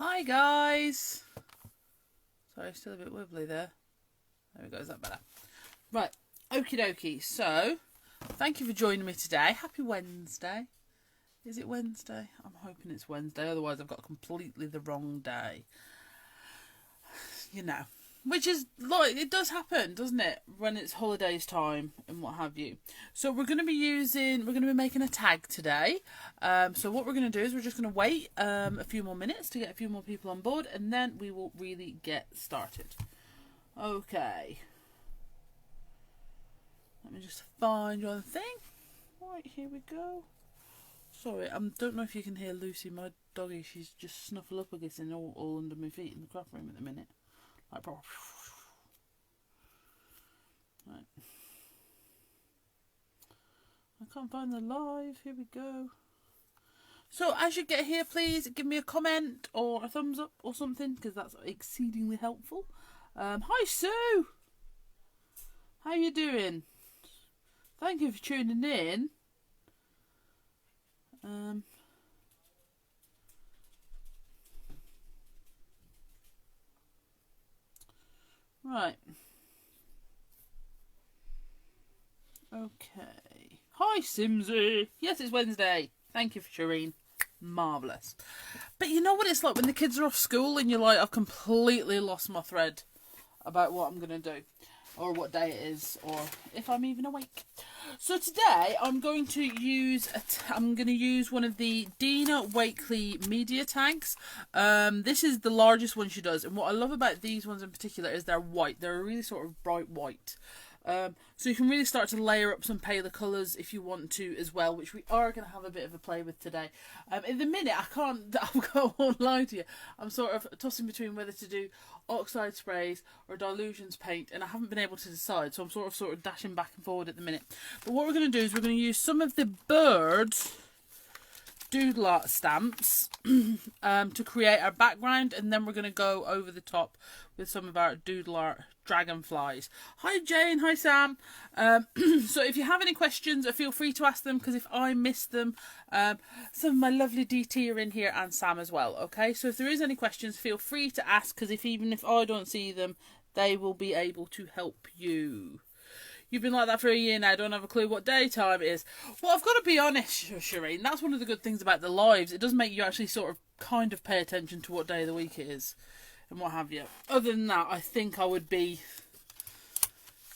Hi guys! Sorry, still a bit wibbly there. There we go, is that better? Right, okie dokie. So, thank you for joining me today. Happy Wednesday. Is it Wednesday? I'm hoping it's Wednesday, otherwise I've got completely the wrong day. You know. Which is, like, it does happen, doesn't it? When it's holidays time and what have you. So we're going to be making a tag today. So what we're going to do is we're just going to wait a few more minutes to get a few more people on board. And then we will really get started. Okay. Let me just find one thing. Right, here we go. Sorry, I don't know if you can hear Lucy, my doggy. She's just snuffle up against all under my feet in the craft room at the minute. Like, right. I can't find the live. Here we go. So as you get here, please give me a comment or a thumbs up or something, because that's exceedingly helpful. Hi Sue, how you doing? Thank you for tuning in. Right. Okay. Hi, Simsy. Yes, it's Wednesday. Thank you for Shireen. Marvellous. But you know what it's like when the kids are off school and you're like, I've completely lost my thread about what I'm going to do. Or what day it is. Or if I'm even awake. So today I'm going to use one of the Dina Wakely media tags. This is the largest one she does, and what I love about these ones in particular is they're white. They're a really sort of bright white. So you can really start to layer up some paler colours if you want to as well, which we are going to have a bit of a play with today. In the minute, I won't lie to you, I'm sort of tossing between whether to do Oxide sprays or Dilutions paint, and I haven't been able to decide, so I'm sort of dashing back and forward at the minute. But what we're going to do is we're going to use some of the Bev Doodle Art stamps to create our background, and then we're going to go over the top with some of our Doodle Art Dragonflies. Hi Jane, hi Sam. So if you have any questions, feel free to ask them, because if I miss them, some of my lovely DT are in here and Sam as well. Okay, so if there is any questions, feel free to ask, because even if I don't see them, they will be able to help you. You've been like that for a year now, don't have a clue what daytime it is. Well, I've got to be honest, Shireen, that's one of the good things about the lives. It does make you actually sort of kind of pay attention to what day of the week it is and what have you. Other than that, I think I would be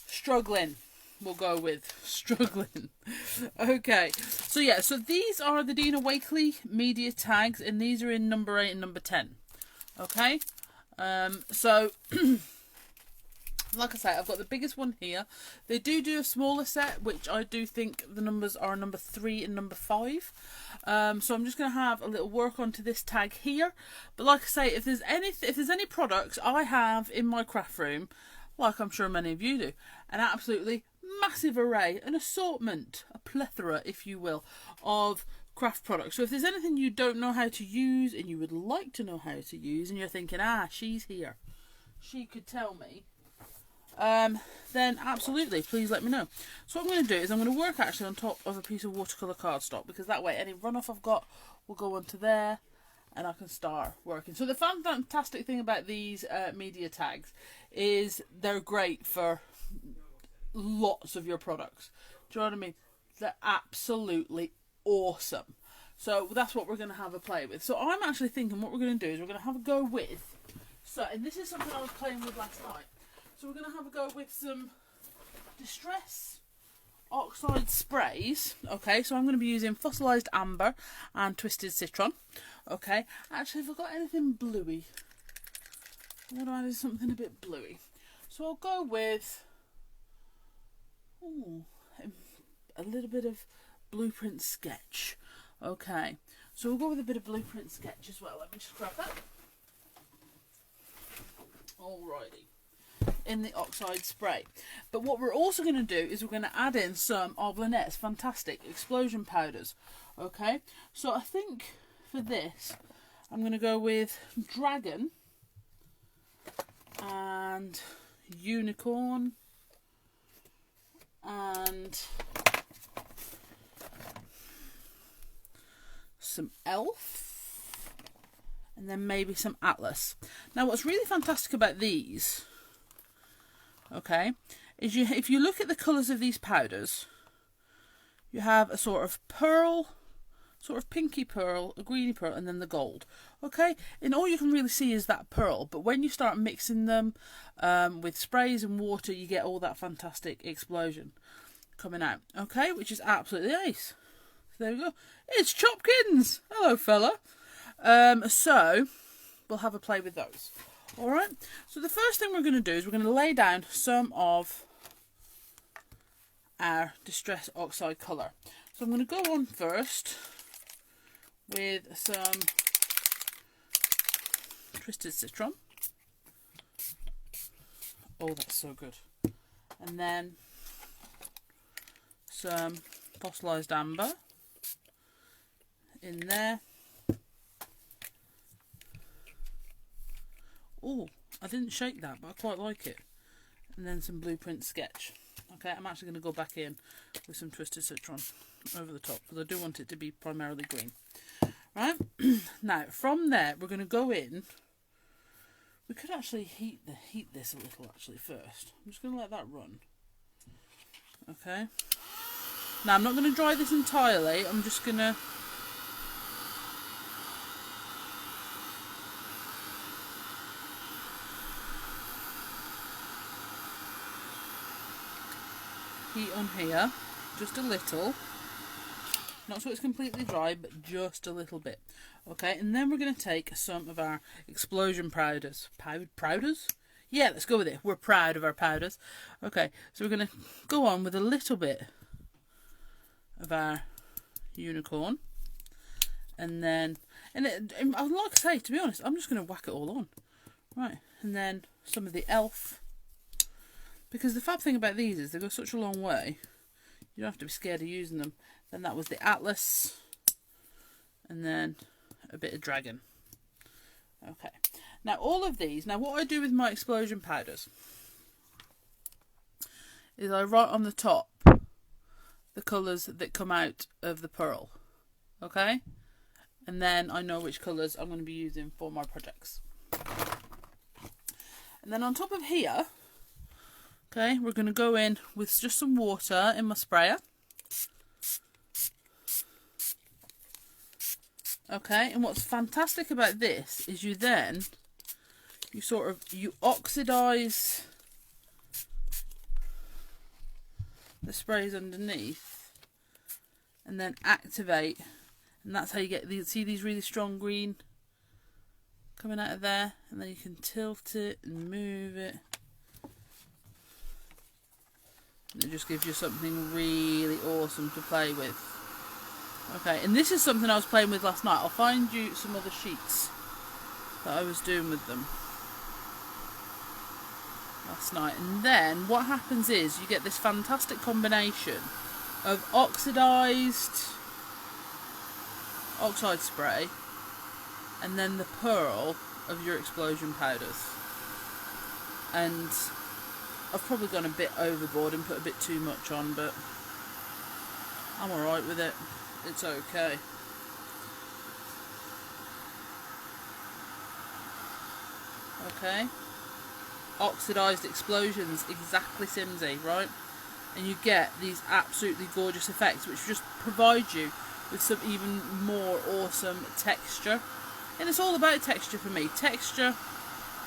struggling. We'll go with struggling. Okay, so yeah, so these are the Dina Wakely media tags, and these are in number 8 and number 10. Okay, so... like I say, I've got the biggest one here. They do a smaller set, which I do think the numbers are number 3 and number 5. So I'm just going to have a little work onto this tag here. But like I say, if there's any products I have in my craft room, like I'm sure many of you do, an absolutely massive array, an assortment, a plethora, if you will, of craft products. So if there's anything you don't know how to use and you would like to know how to use, and you're thinking, she's here, she could tell me, then absolutely, please let me know. So what I'm going to do is I'm going to work actually on top of a piece of watercolour cardstock, because that way any runoff I've got will go onto there and I can start working. So the fantastic thing about these media tags is they're great for lots of your products. Do you know what I mean? They're absolutely awesome. So that's what we're going to have a play with. So I'm actually thinking what we're going to do is we're going to have a go with, and this is something I was playing with last night. So we're going to have a go with some Distress Oxide sprays. Okay, so I'm going to be using Fossilised Amber and Twisted Citron. Okay, actually, if I've got anything bluey, I'm going to add something a bit bluey. So I'll go with a little bit of Blueprint Sketch. Okay, so we'll go with a bit of Blueprint Sketch as well. Let me just grab that. Alrighty. In the Oxide spray. But what we're also going to do is we're going to add in some of Lynette's fantastic explosion powders. Okay, so I think for this I'm going to go with Dragon and Unicorn and some Elf and then maybe some Atlas. Now what's really fantastic about these, okay, is if you look at the colours of these powders, you have a sort of pearl, sort of pinky pearl, a greeny pearl, and then the gold. Okay, and all you can really see is that pearl, but when you start mixing them with sprays and water, you get all that fantastic explosion coming out. Okay, which is absolutely ace. So there we go. It's Chopkins! Hello, fella. So we'll have a play with those. Alright, so the first thing we're going to do is we're going to lay down some of our Distress Oxide colour. So I'm going to go on first with some Twisted Citron. Oh, that's so good. And then some Fossilised Amber in there. Oh, I didn't shake that, but I quite like it. And then some Blueprint Sketch. Okay, I'm actually going to go back in with some Twisted Citron over the top, because I do want it to be primarily green. Right, now from there we're going to go in. We could actually heat this a little actually first. I'm just going to let that run. Okay. Now I'm not going to dry this entirely. I'm just going to heat on here just a little. Not so it's completely dry, but just a little bit. Okay, and then we're going to take some of our explosion powders. Powders? Yeah, let's go with it. We're proud of our powders. Okay, so we're going to go on with a little bit of our unicorn. And then, I would like to say, to be honest, I'm just going to whack it all on. Right, and then some of the elf. Because the fab thing about these is they go such a long way. You don't have to be scared of using them. Then that was the Atlas. And then a bit of dragon. Okay. Now all of these, now what I do with my explosion powders is I write on the top the colours that come out of the pearl. Okay? And then I know which colours I'm going to be using for my projects. And then on top of here, okay, we're going to go in with just some water in my sprayer. Okay, and what's fantastic about this is you oxidise the sprays underneath and then activate, and that's how you get these, see these really strong green coming out of there, and then you can tilt it and move it. And it just gives you something really awesome to play with. Okay, and this is something I was playing with last night. I'll find you some other sheets that I was doing with them last night. And then what happens is you get this fantastic combination of oxide spray and then the pearl of your explosion powders. And I've probably gone a bit overboard and put a bit too much on, but I'm alright with it. It's okay. Okay. Oxidised explosions, exactly Simsy, right? And you get these absolutely gorgeous effects which just provide you with some even more awesome texture. And it's all about texture for me. Texture,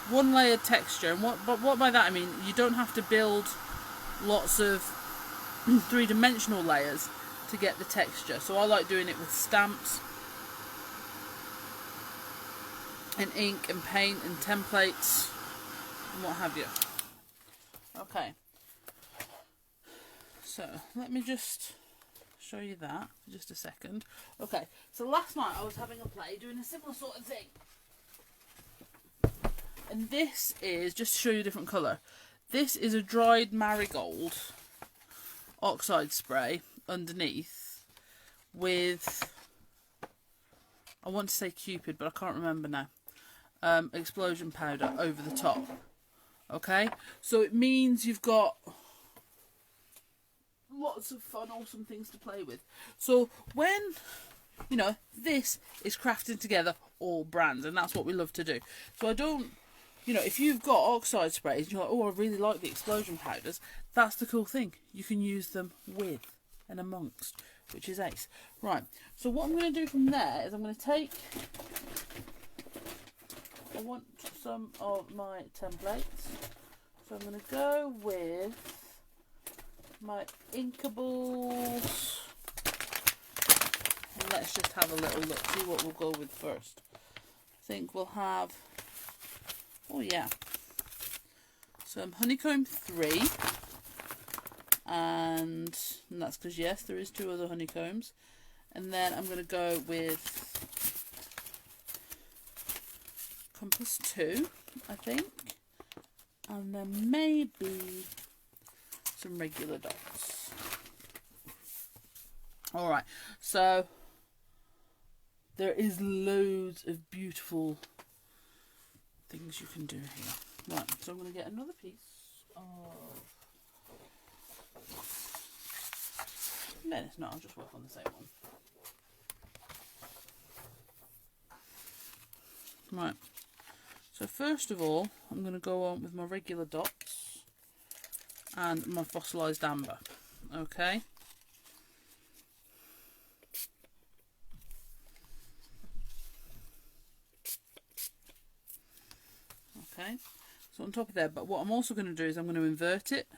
one layered texture. And what by that I mean, you don't have to build lots of three-dimensional layers to get the texture. So I like doing it with stamps and ink and paint and templates and what have you. Okay, so let me just show you that for just a second. Okay, so last night I was having a play doing a similar sort of thing, and this is, just to show you a different colour, this is a dried marigold oxide spray underneath with, I want to say Cupid, but I can't remember now, explosion powder over the top. Okay, so it means you've got lots of fun, awesome things to play with. So when you know, this is crafting together all brands, and that's what we love to do. So I don't, you know, if you've got Oxide sprays and you're like, oh, I really like the explosion powders, that's the cool thing. You can use them with and amongst, which is ace. Right, so what I'm going to do from there is I'm going to take, I want some of my templates, so I'm going to go with my Inkables, and let's just have a little look, see what we'll go with first. I think we'll have, oh yeah, some Honeycomb 3, and that's because yes, there is 2 other honeycombs, and then I'm going to go with Compass 2, I think, and then maybe some regular dots. Alright, so there is loads of beautiful things you can do here. Right, so I'm going to get another piece of... No, it's not, I'll just work on the same one. Right, so first of all, I'm going to go on with my regular dots and my fossilised amber. Okay. Okay, so on top of there, but what I'm also going to do is I'm going to invert it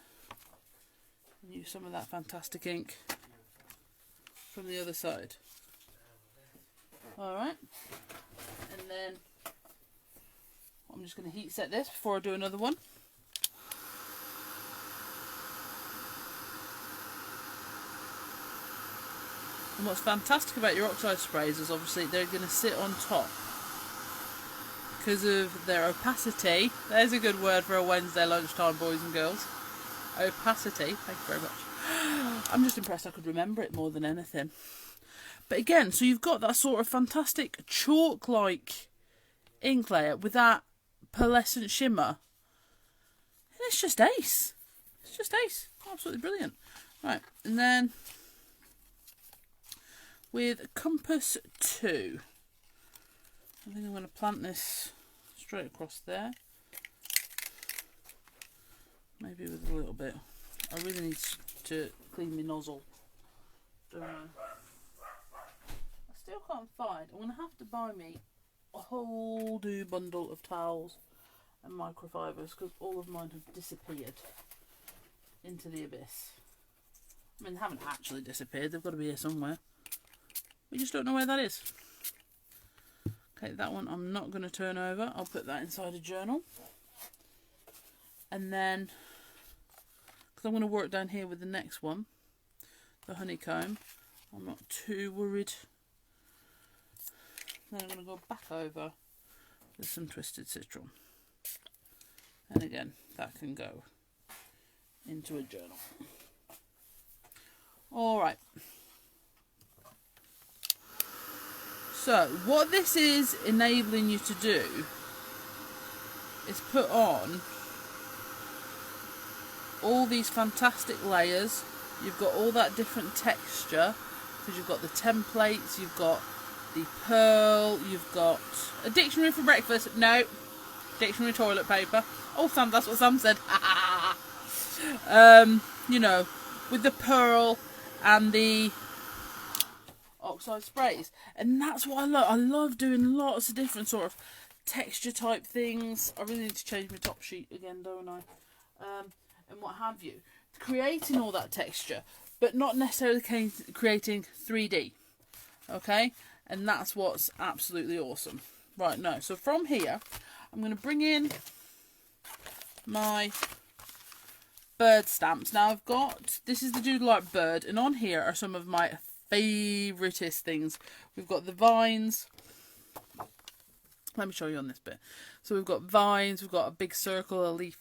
and use some of that fantastic ink from the other side. Alright, and then I'm just going to heat set this before I do another one. And what's fantastic about your Oxide sprays is obviously they're going to sit on top because of their opacity. There's a good word for a Wednesday lunchtime, boys and girls. Opacity. Thank you very much. I'm just impressed I could remember it more than anything. But again, so you've got that sort of fantastic chalk-like ink layer with that pearlescent shimmer. And it's just ace. It's just ace. Absolutely brilliant. Right, and then with Compass 2, I think I'm going to plant this straight across there. Maybe with a little bit. I really need to clean my nozzle. Don't I? I still can't find. I'm going to have to buy me a whole new bundle of towels and microfibers because all of mine have disappeared into the abyss. I mean, they haven't actually disappeared. They've got to be here somewhere. We just don't know where that is. Okay, that one I'm not going to turn over. I'll put that inside a journal. And then, because I'm going to work down here with the next one, the honeycomb, I'm not too worried. Then I'm going to go back over with some twisted citron. And again, that can go into a journal. Alright. So, what this is enabling you to do is put on all these fantastic layers. You've got all that different texture because you've got the templates, you've got the pearl, you've got a dictionary for breakfast. No, dictionary toilet paper. Oh, Sam, that's what Sam said. You know, with the pearl and the Oxide sprays, and that's what I love. I love doing lots of different sort of texture type things. I really need to change my top sheet again, don't I? And what have you, creating all that texture, but not necessarily creating 3D. Okay, and that's what's absolutely awesome. Right, now, so from here, I'm going to bring in my bird stamps. Now I've got, this is the Doodle Art bird, and on here are some of my favouriteest things. We've got the vines. Let me show you on this bit. So we've got vines, we've got a big circle, a leaf.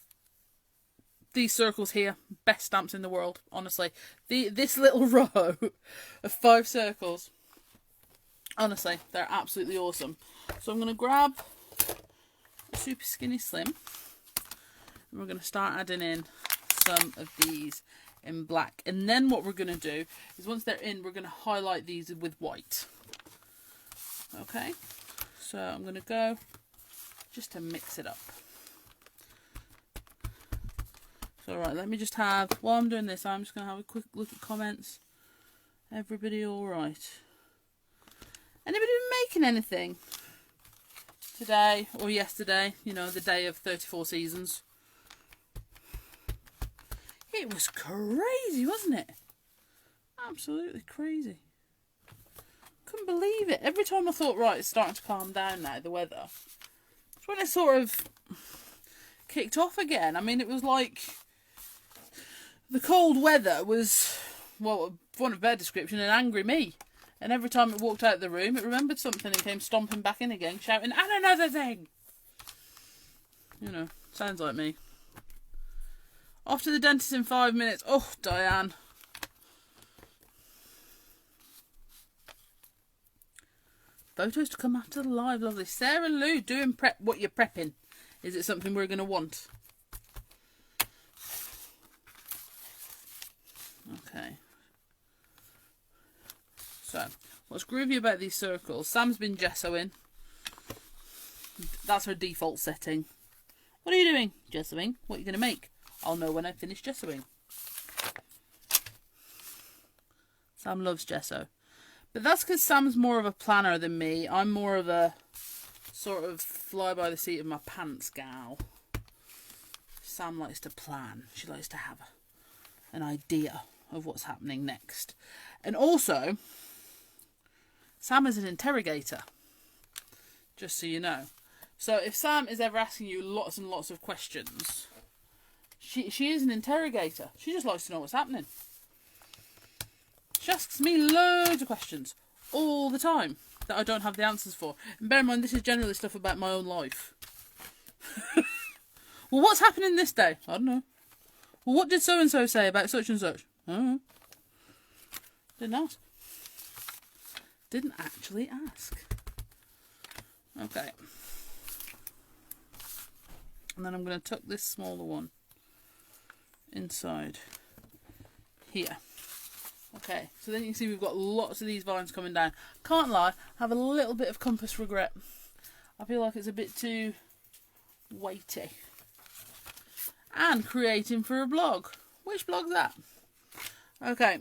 These circles here, best stamps in the world, honestly. This little row of 5 circles, honestly, they're absolutely awesome. So I'm going to grab a super skinny slim, and we're going to start adding in some of these in black. And then what we're going to do is once they're in, we're going to highlight these with white. Okay, so I'm going to go just to mix it up. So right, let me just have, while I'm doing this, I'm just going to have a quick look at comments. Everybody all right? Anybody been making anything today or yesterday? You know, the day of 34 seasons. It was crazy, wasn't it? Absolutely crazy. Couldn't believe it. Every time I thought, right, it's starting to calm down now, the weather. It's when it sort of kicked off again. I mean, it was like the cold weather was, well, for want of a better description, an angry me. And every time it walked out of the room, it remembered something and came stomping back in again, shouting, and another thing! You know, sounds like me. Off to the dentist in 5 minutes. Oh, Diane. Photos to come after the live, lovely. Sarah Lou, doing prep. What you're prepping? Is it something we're going to want? Okay. So, what's groovy about these circles? Sam's been gessoing. That's her default setting. What are you doing? Gessoing. What are you going to make? I'll know when I finish gessoing. Sam loves gesso. But that's because Sam's more of a planner than me. I'm more of a sort of fly by the seat of my pants gal. Sam likes to plan. She likes to have an idea of what's happening next. And also, Sam is an interrogator. Just so you know. So if Sam is ever asking you lots and lots of questions, she is an interrogator. She just likes to know what's happening. She asks me loads of questions all the time that I don't have the answers for. And bear in mind, this is generally stuff about my own life. Well, what's happening this day? I don't know. Well, what did so-and-so say about such and such? I don't know. Didn't ask. Didn't actually ask. Okay. And then I'm going to tuck this smaller one inside here. Okay, so then you can see we've got lots of these vines coming down. Can't lie, I have a little bit of compass regret. I feel like it's a bit too weighty. And creating for a blog. Which blog's that? Okay,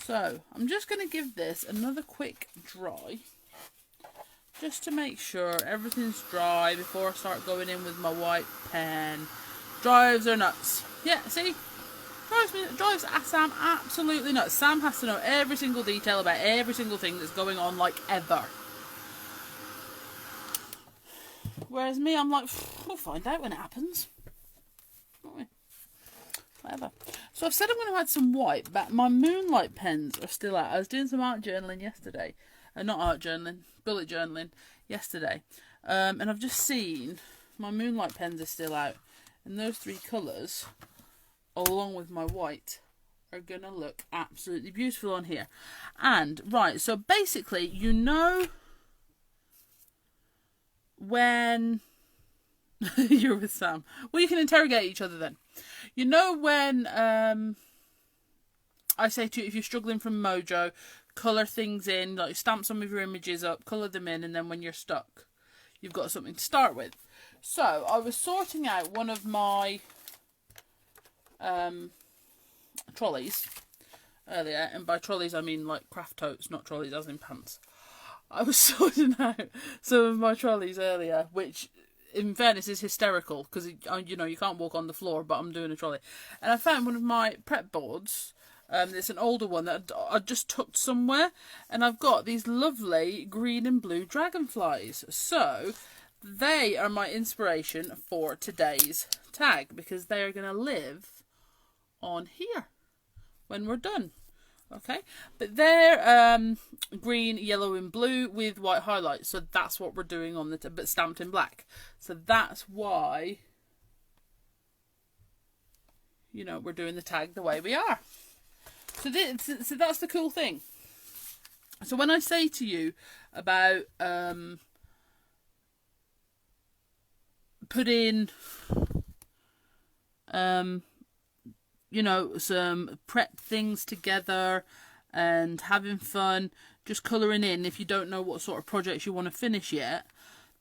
so I'm just going to give this another quick dry. Just to make sure everything's dry before I start going in with my white pen. Drives are nuts. Yeah, see? Drives Sam absolutely nuts. Sam has to know every single detail about every single thing that's going on, like, ever. Whereas me, I'm like, we'll find out when it happens. Won't we? Whatever. So I've said I'm going to add some white, but my Moonlight pens are still out. I was doing some art journaling yesterday. Not art journaling, bullet journaling yesterday. And I've just seen my Moonlight pens are still out. And those three colours, along with my white, are going to look absolutely beautiful on here. And, right, so basically, you know when... You're with Sam. Well, you can interrogate each other then. You know when I say to you, if you're struggling from Mojo, colour things in, like stamp some of your images up, colour them in, and then when you're stuck, you've got something to start with. So, I was sorting out one of my trolleys earlier, and by trolleys I mean like craft totes, not trolleys as in pants. I was sorting out some of my trolleys earlier, which in fairness is hysterical because you know you can't walk on the floor, but I'm doing a trolley, and I found one of my prep boards. It's an older one that I just tucked somewhere, and I've got these lovely green and blue dragonflies. So they are my inspiration for today's tag because they are going to live on here when we're done. Okay, but they're green, yellow and blue with white highlights, so that's what we're doing on the but stamped in black. So that's why, you know, we're doing the tag the way we are. So that's the cool thing. So when I say to you about put in you know, some prep things together and having fun, just colouring in if you don't know what sort of projects you want to finish yet.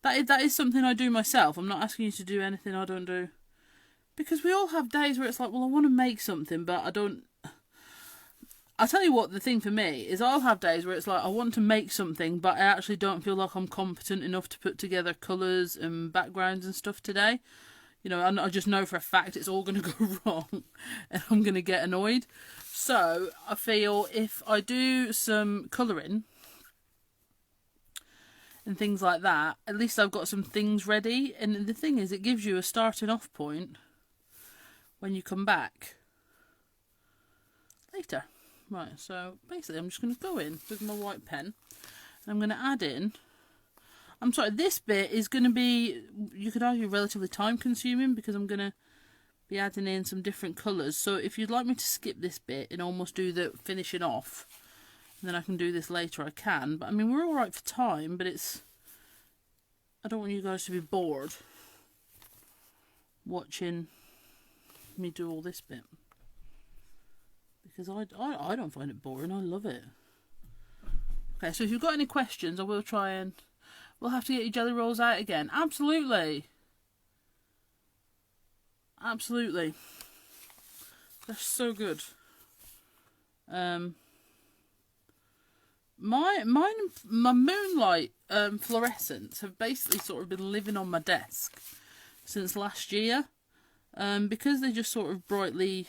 That is something I do myself. I'm not asking you to do anything I don't do. Because we all have days where it's like, well, I want to make something, but I don't... I'll tell you what, the thing for me is I'll have days where it's like, I want to make something, but I actually don't feel like I'm competent enough to put together colours and backgrounds and stuff today. You know, I just know for a fact it's all going to go wrong and I'm going to get annoyed. So I feel if I do some colouring and things like that, at least I've got some things ready. And the thing is, it gives you a starting off point when you come back later. Right, so basically I'm just going to go in with my white pen and I'm going to add in... I'm sorry, this bit is going to be, you could argue, relatively time consuming because I'm going to be adding in some different colours. So if you'd like me to skip this bit and almost do the finishing off, and then I can do this later, I can. But I mean, we're alright for time, but it's... I don't want you guys to be bored watching me do all this bit. Because I don't find it boring, I love it. Okay, so if you've got any questions, I will try and... We'll have to get your jelly rolls out again. Absolutely. Absolutely. They're so good. My Moonlight fluorescents have basically sort of been living on my desk since last year. Because they just sort of brightly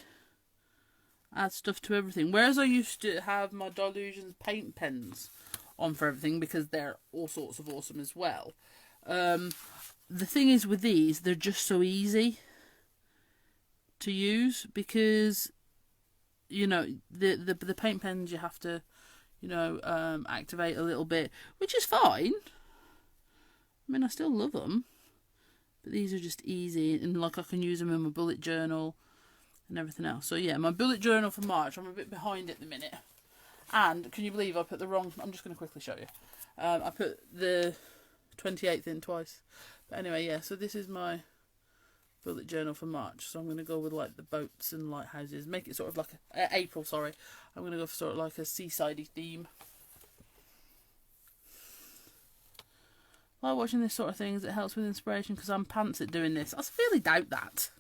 add stuff to everything. Whereas I used to have my Dilutions paint pens on for everything because they're all sorts of awesome as well. The thing is with these, they're just so easy to use because, you know, the paint pens you have to, you know, activate a little bit, which is fine. I mean, I still love them, but these are just easy, and like I can use them in my bullet journal and everything else. So yeah, my bullet journal for March, I'm a bit behind at the minute. And can you believe I put the wrong... I'm just going to quickly show you. I put the 28th in twice. But anyway, yeah, so this is my bullet journal for March. So I'm going to go with like the boats and lighthouses. Make it sort of like April, sorry. I'm going to go for sort of like a seasidey theme. I like watching this sort of things. It helps with inspiration because I'm pants at doing this. I really doubt that.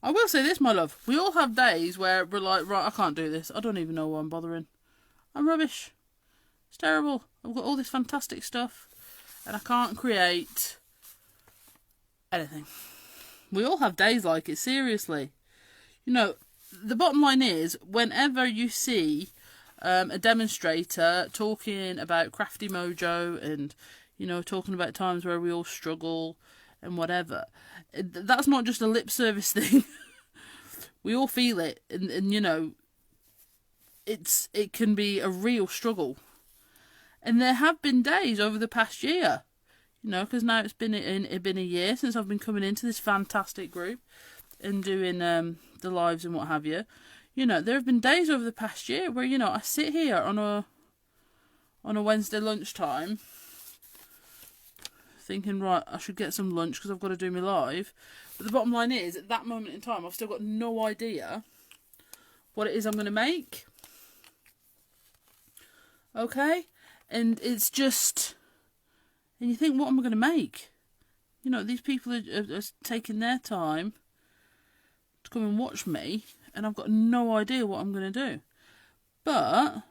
I will say this, my love. We all have days where we're like, right, I can't do this. I don't even know why I'm bothering. I'm rubbish. It's terrible. I've got all this fantastic stuff and I can't create anything. We all have days like it, seriously. You know, the bottom line is, whenever you see a demonstrator talking about Crafty Mojo and, you know, talking about times where we all struggle and whatever, that's not just a lip service thing. We all feel it, and you know, it can be a real struggle. And there have been days over the past year, you know, because now it's been a year since I've been coming into this fantastic group and doing the lives and what have you. You know, there have been days over the past year where, you know, I sit here on a Wednesday lunchtime thinking, right, I should get some lunch because I've got to do my live. But the bottom line is, at that moment in time, I've still got no idea what it is I'm going to make. Okay? And it's just... And you think, what am I going to make? You know, these people are taking their time to come and watch me, and I've got no idea what I'm going to do. But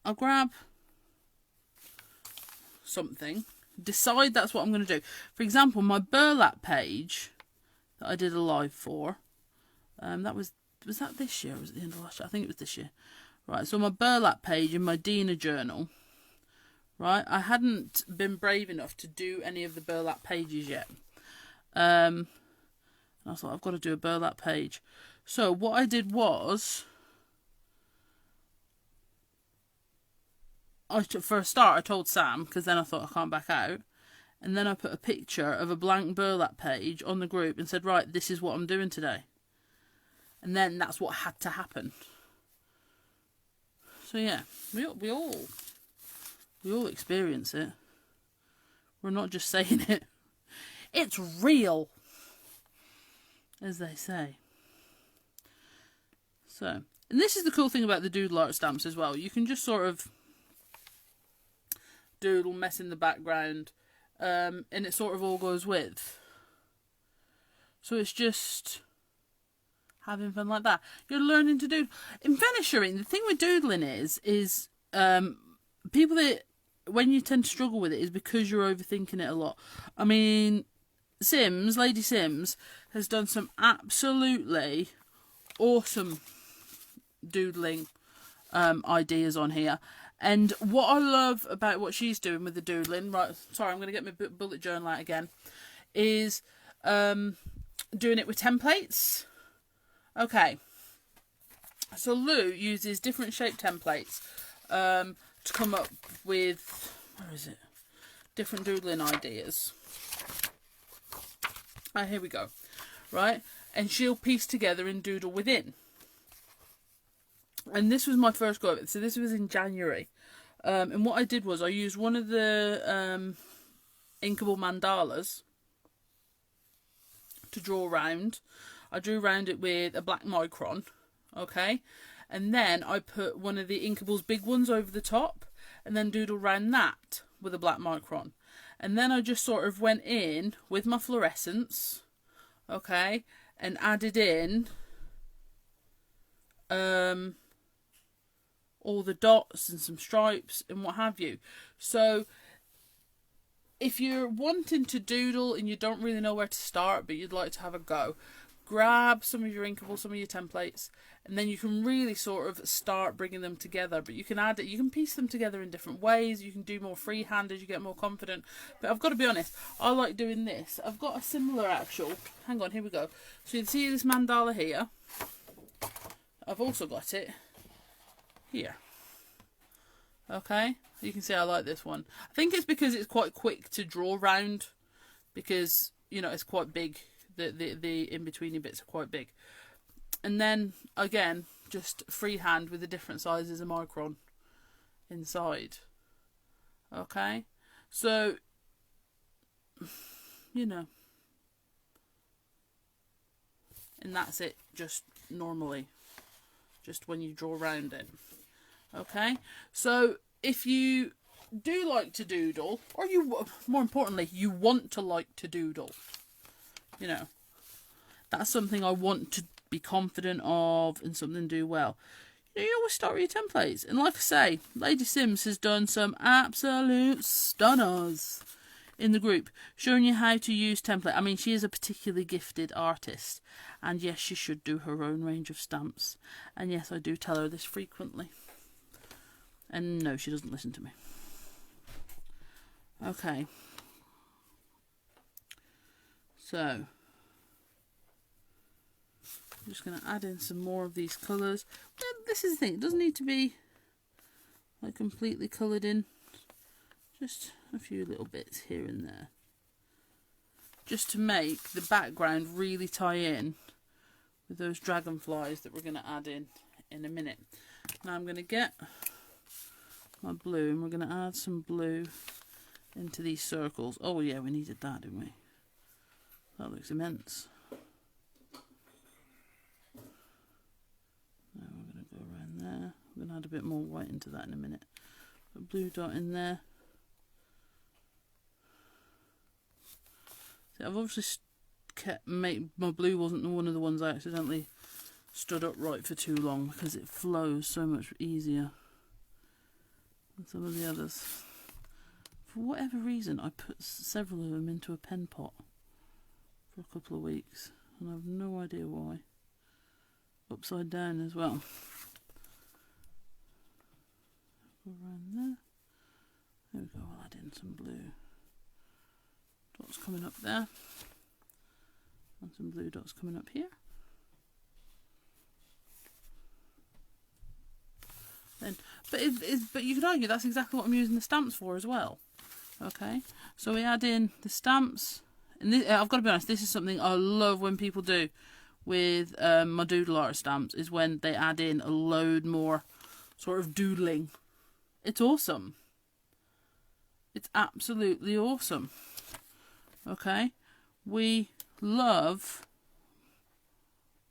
I'll grab something, decide that's what I'm going to do. For example, my burlap page that I did a live for, was that this year or was it the end of last year? I think it was this year. Right, so my burlap page in my Dina journal, right, I hadn't been brave enough to do any of the burlap pages yet. And I thought, I've got to do a burlap page. So what I did was, for a start, I told Sam, because then I thought I can't back out. And then I put a picture of a blank burlap page on the group and said, right, this is what I'm doing today. And then that's what had to happen. So yeah, we all experience it. We're not just saying it. It's real, as they say. So, and this is the cool thing about the doodle art stamps as well. You can just sort of doodle, mess in the background, and it sort of all goes with. So it's just having fun like that. You're learning to do. In finishing, the thing with doodling is people that, when you tend to struggle with it, is because you're overthinking it a lot. I mean, Lady Sims has done some absolutely awesome doodling ideas on here. And what I love about what she's doing with the doodling, right, sorry, I'm going to get my bullet journal out again, is doing it with templates. Okay, so Lou uses different shape templates to come up with, where is it, different doodling ideas. Here we go, right, and she'll piece together and doodle within. And this was my first go of it, so this was in January. And what I did was I used one of the inkable mandalas to draw around. I drew around it with a black micron, okay? And then I put one of the Inkables big ones over the top and then doodled around that with a black micron. And then I just sort of went in with my fluorescence, okay, and added in all the dots and some stripes and what have you. So if you're wanting to doodle and you don't really know where to start but you'd like to have a go, grab some of your Inkables, some of your templates, and then you can really sort of start bringing them together. But you can add it, you can piece them together in different ways. You can do more freehand as you get more confident. But I've got to be honest, I like doing this. I've got a similar actual, hang on, here we go. So you can see this mandala here. I've also got it here. Okay, you can see I like this one. I think it's because it's quite quick to draw round, because, you know, it's quite big. The in-betweeny bits are quite big. And then, again, just freehand with the different sizes of micron inside. Okay? So, you know. And that's it, just normally. Just when you draw around it. Okay? So, if you do like to doodle, or you, more importantly, you want to like to doodle, you know, that's something I want to be confident of and something to do well. You always start with your templates. And like I say, Lady Sims has done some absolute stunners in the group, showing you how to use template. I mean, she is a particularly gifted artist. And yes, she should do her own range of stamps. And yes, I do tell her this frequently. And no, she doesn't listen to me. Okay. So, I'm just going to add in some more of these colours. This is the thing, it doesn't need to be like completely coloured in. Just a few little bits here and there. Just to make the background really tie in with those dragonflies that we're going to add in a minute. Now I'm going to get my blue and we're going to add some blue into these circles. Oh yeah, we needed that, didn't we? That looks immense. Now we're going to go around there. We're going to add a bit more white into that in a minute. Put a blue dot in there. See, I've obviously my blue wasn't one of the ones I accidentally stood upright for too long, because it flows so much easier than some of the others. For whatever reason, I put several of them into a pen pot for a couple of weeks, and I have no idea why. Upside down as well. Go around there. There we go, I'll add in some blue dots coming up there. And some blue dots coming up here. Then, but you could argue that's exactly what I'm using the stamps for as well. Okay, so we add in the stamps, and this, I've got to be honest, this is something I love when people do with my doodle art stamps, is when they add in a load more sort of doodling. It's awesome. It's absolutely awesome. Okay, we love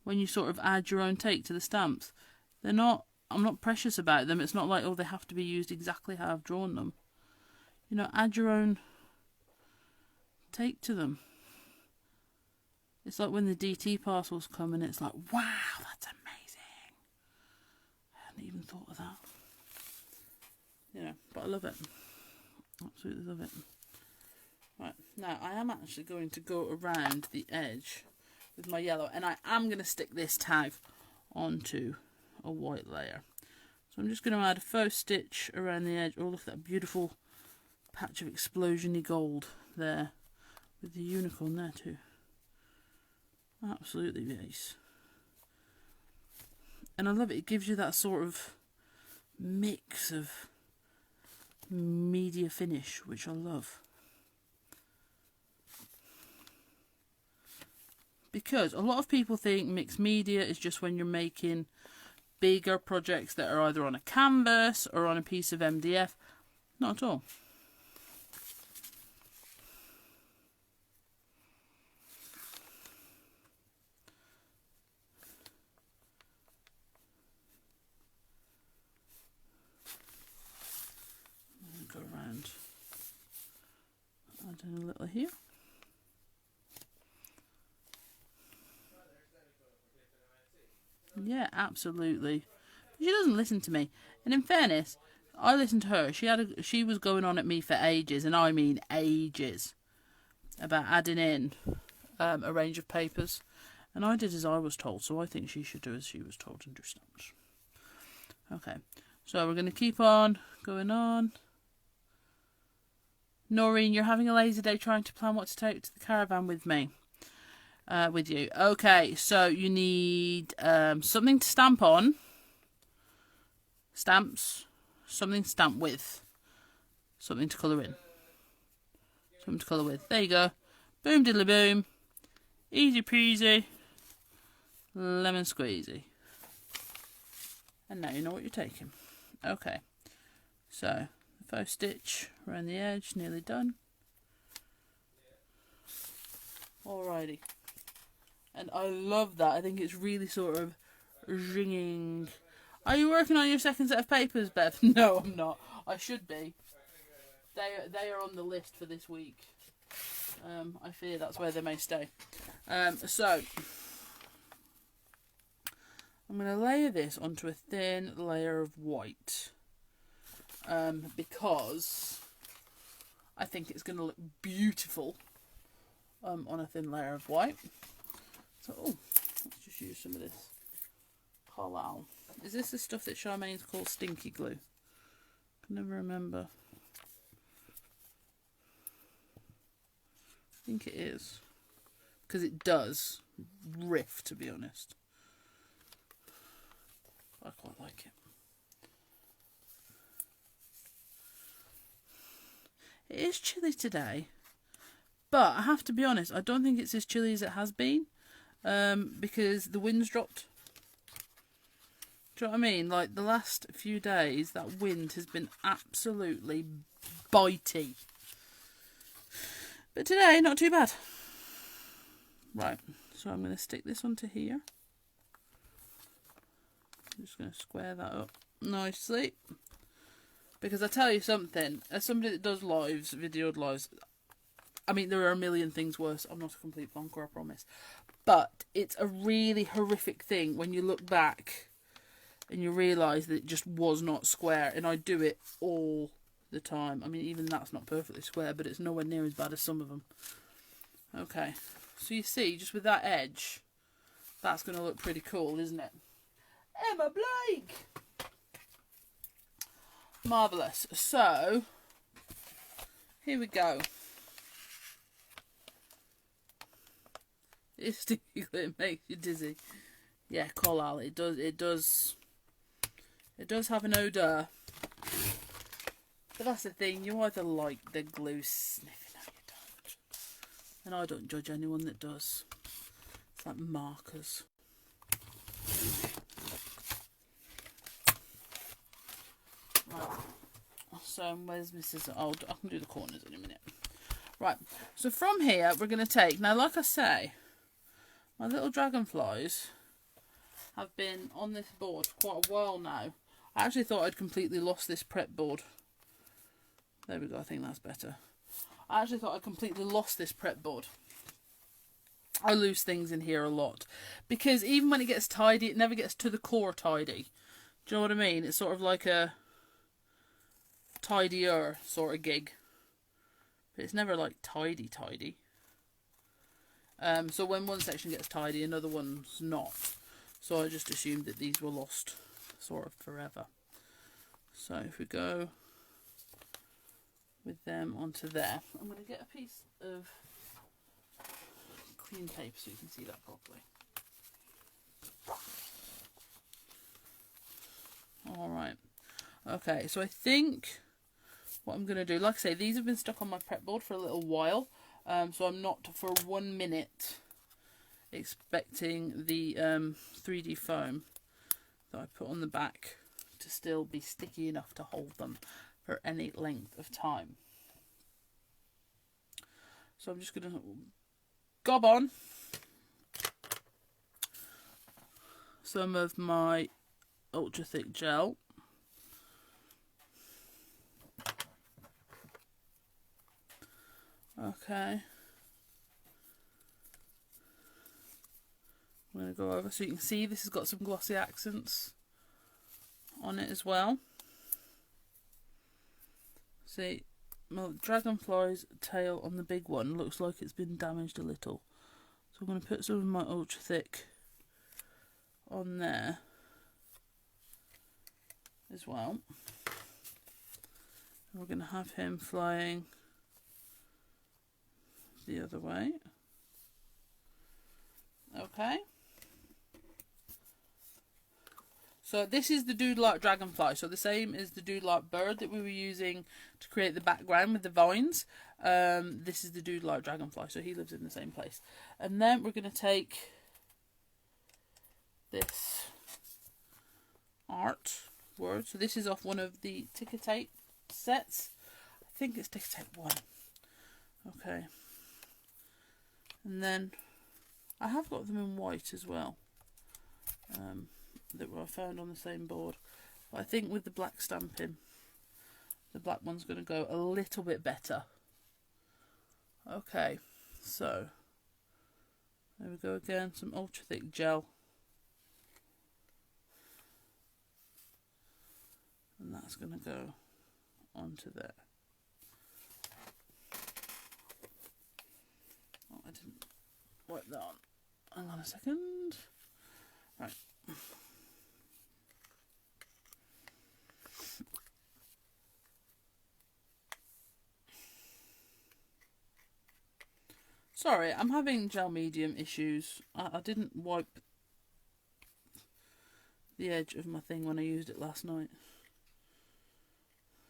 when you sort of add your own take to the stamps. I'm not precious about them. It's not like, oh, they have to be used exactly how I've drawn them. You know, add your own take to them. It's like when the DT parcels come and it's like, wow, that's amazing. I hadn't even thought of that. You know, but I love it. Absolutely love it. Right, now I am actually going to go around the edge with my yellow, and I am going to stick this tag onto a white layer. So I'm just going to add a faux stitch around the edge. Oh, look at that beautiful patch of explosion-y gold there, with the unicorn there too. Absolutely nice. And I love it. It gives you that sort of mix of media finish, which I love. Because a lot of people think mixed media is just when you're making bigger projects that are either on a canvas or on a piece of MDF. Not at all. I'm going to go around, adding a little here. Yeah, absolutely. She doesn't listen to me. And in fairness, I listened to her. She was going on at me for ages, and I mean ages, about adding in a range of papers. And I did as I was told, so I think she should do as she was told and do stamps. Okay, so we're going to keep on going on. Noreen, you're having a lazy day trying to plan what to take to the caravan with me. With you. Okay, so you need something to stamp on. Stamps. Something to stamp with. Something to colour in. Something to colour with. There you go. Boom diddly boom. Easy peasy. Lemon squeezy. And now you know what you're taking. Okay. So, the faux stitch around the edge. Nearly done. Alrighty. And I love that. I think it's really sort of ringing. Are you working on your second set of papers, Bev? No, I'm not. I should be. They are on the list for this week. I fear that's where they may stay. So I'm going to layer this onto a thin layer of white. Because I think it's going to look beautiful on a thin layer of white. So, let's just use some of this Halal. Is this the stuff that Charmaine's called stinky glue? I can never remember. I think it is. Because it does riff, to be honest. I quite like it. It is chilly today. But I have to be honest, I don't think it's as chilly as it has been. Because the wind's dropped. Do you know what I mean? Like the last few days, that wind has been absolutely bitey. But today, not too bad. Right, so I'm going to stick this onto here. I'm just going to square that up nicely. Because I tell you something, as somebody that does lives, videoed lives, I mean, there are a million things worse. I'm not a complete bonker, I promise. But it's a really horrific thing when you look back and you realise that it just was not square. And I do it all the time. I mean, even that's not perfectly square, but it's nowhere near as bad as some of them. Okay. So you see, just with that edge, that's going to look pretty cool, isn't it? Emma Blake! Marvellous. So, here we go. It's sticky glue, it makes you dizzy. Yeah, Collal, it does have an odour. But that's the thing, you either like the glue sniffing or you don't. And I don't judge anyone that does. It's like markers. Right. So where's Mrs. Oh, I can do the corners in a minute. Right, so from here we're going to take, now like I say, my little dragonflies have been on this board for quite a while now. I actually thought I'd completely lost this prep board. There we go, I think that's better. I actually thought I'd completely lost this prep board. I lose things in here a lot. Because even when it gets tidy, it never gets to the core tidy. Do you know what I mean? It's sort of like a tidier sort of gig. But it's never like tidy. So when one section gets tidy, another one's not. So I just assumed that these were lost sort of forever. So if we go with them onto there, I'm going to get a piece of clean tape so you can see that properly. Alright. Okay, so I think what I'm going to do, like I say, these have been stuck on my prep board for a little while. So I'm not for 1 minute expecting the 3D foam that I put on the back to still be sticky enough to hold them for any length of time. So I'm just going to gob on some of my ultra thick gel. Okay. I'm going to go over so you can see this has got some glossy accents on it as well. See, my dragonfly's tail on the big one looks like it's been damaged a little. So I'm going to put some of my ultra thick on there as well. And we're going to have him flying the other way. Okay. So this is the Doodle Art Dragonfly. So the same as the Doodle Art bird that we were using to create the background with the vines. This is the Doodle Art Dragonfly. So he lives in the same place. And then we're going to take this art word. So this is off one of the ticker tape sets. I think it's ticker tape 1. Okay. And then I have got them in white as well. That I found on the same board. But I think with the black stamping, the black one's going to go a little bit better. Okay, so there we go again, some ultra thick gel. And that's going to go onto there. Oh, I didn't wipe that on. Hang on a second. Right. Sorry, I'm having gel medium issues. I didn't wipe the edge of my thing when I used it last night.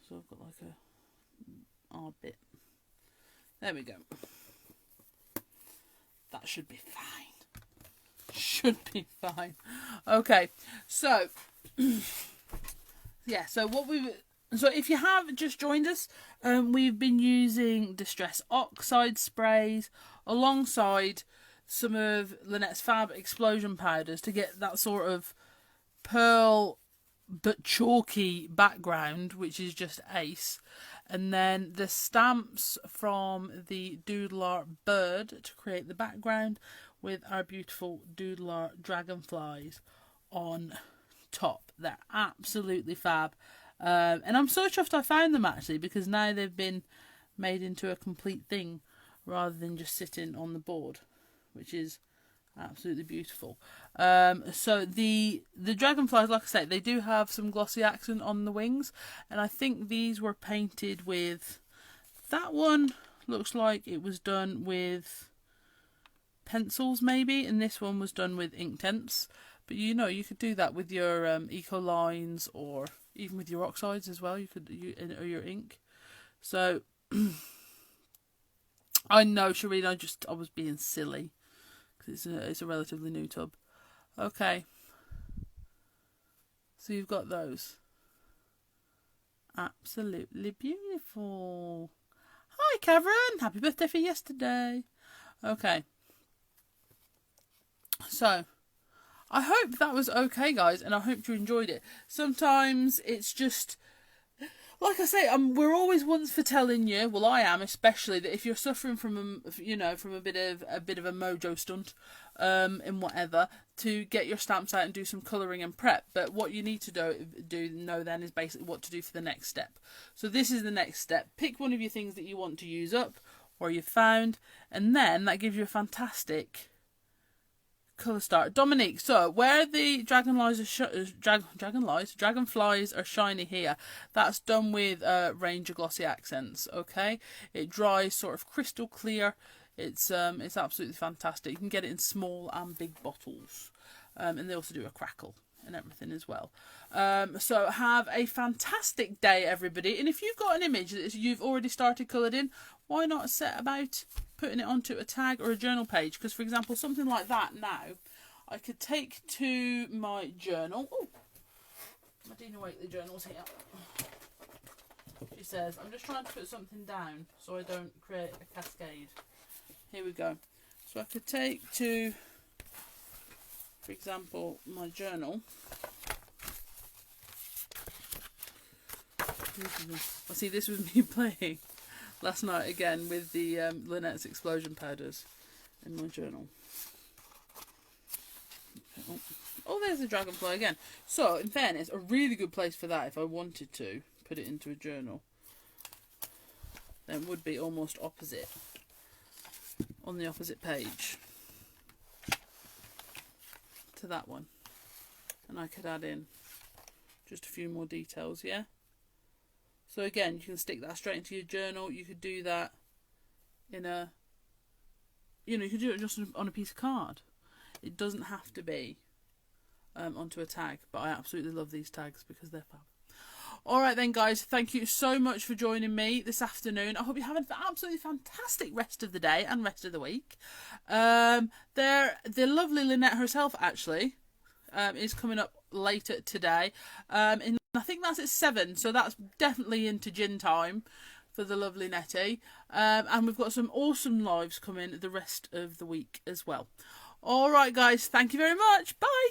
So I've got like a R bit. There we go. That should be fine. Should be fine. Okay, so yeah, so if you have just joined us, we've been using Distress Oxide sprays alongside some of Lynette's Fab explosion powders to get that sort of pearl but chalky background, which is just ace. And then the stamps from the Doodle Art bird to create the background with our beautiful Doodle Art Dragonflies on top. They're absolutely fab. And I'm so chuffed I found them actually, because now they've been made into a complete thing rather than just sitting on the board, which is absolutely beautiful. So the dragonflies, like I say, they do have some glossy accent on the wings, and I think these were painted with, that one looks like it was done with pencils maybe, and this one was done with ink temps. But you know, you could do that with your eco lines, or even with your oxides as well. You could, or your ink. So I know, Shireen, I was being silly because it's a relatively new tub. Okay, so you've got those. Absolutely beautiful. Hi, Kevin. Happy birthday for yesterday. Okay. So, I hope that was okay, guys, and I hope you enjoyed it. Sometimes it's just, like I say, we're always once for telling you. Well, I am especially, that if you're suffering from from a bit of a mojo stunt, in whatever, to get your stamps out and do some colouring and prep. But what you need to know then is basically what to do for the next step. So this is the next step. Pick one of your things that you want to use up or you've found, and then that gives you a fantastic colour start. Dominique, so where the dragonflies are shiny here, that's done with Ranger Glossy Accents. Okay, it dries sort of crystal clear. It's absolutely fantastic. You can get it in small and big bottles, and they also do a crackle and everything as well. So have a fantastic day, everybody. And if you've got an image that you've already started coloured in, why not set about putting it onto a tag or a journal page? Because, for example, something like that now, I could take to my journal. Oh, my Dina Wakely journal's here. She says, I'm just trying to put something down so I don't create a cascade. Here we go. So I could take to, for example, my journal. I see this was me playing last night again with the Lynette's explosion powders in my journal. Oh, there's the dragonfly again. So, in fairness, a really good place for that, if I wanted to put it into a journal, then would be almost opposite, on the opposite page to that one. And I could add in just a few more details, yeah? So again, you can stick that straight into your journal. You could do that in a, you could do it just on a piece of card. It doesn't have to be onto a tag, but I absolutely love these tags because they're fab. Alright then, guys, thank you so much for joining me this afternoon. I hope you have an absolutely fantastic rest of the day and rest of the week. The lovely Lynette herself, actually, is coming up later today. I think that's at 7, so that's definitely into gin time for the lovely Nettie. And we've got some awesome lives coming the rest of the week as well. Alright, guys, thank you very much. Bye!